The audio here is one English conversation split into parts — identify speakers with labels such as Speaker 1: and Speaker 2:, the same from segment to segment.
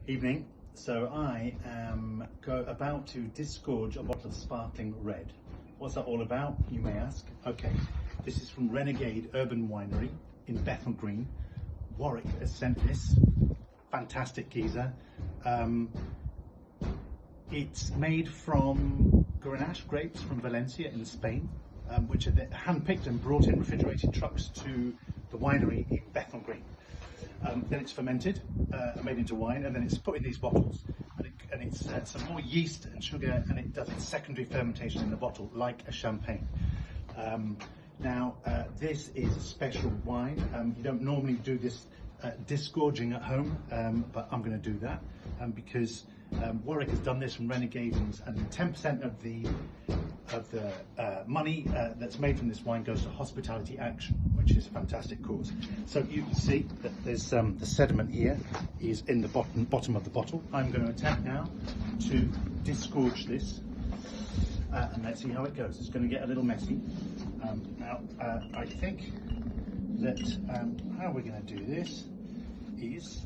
Speaker 1: Evening. So I am about to disgorge a bottle of sparkling red. What's that all about, you may ask? Okay, this is from Renegade Urban Winery in Bethnal Green. Warwick has sent this. Fantastic geezer. It's made from Grenache grapes from Valencia in Spain, which are hand-picked and brought in refrigerated trucks to the winery in Bethnal Green. Then it's fermented, made into wine, and then it's put in these bottles, and it's some more yeast and sugar, and it does its secondary fermentation in the bottle like a champagne. Now this is a special wine. You don't normally do this disgorging at home, but I'm going to do that because Warwick has done this from Renegade, and 10% of the money that's made from this wine goes to hospitality action, which is a fantastic cause. So you can see that there's the sediment here is in the bottom of the bottle. I'm going to attempt now to disgorge this, and let's see how it goes. It's going to get a little messy. Now I think that how we're going to do this is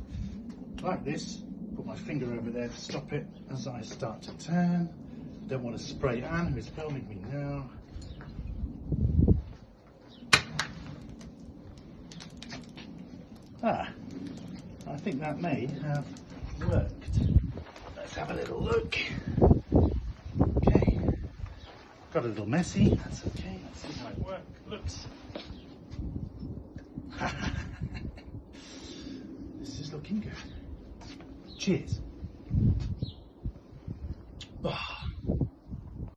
Speaker 1: like this. Put my finger over there to stop it as I start to turn. Don't want to spray Anne, who is filming me now. I think that may have worked. Let's have a little look. Okay, got a little messy, that's okay. Let's see how it looks. This is looking good. Cheers.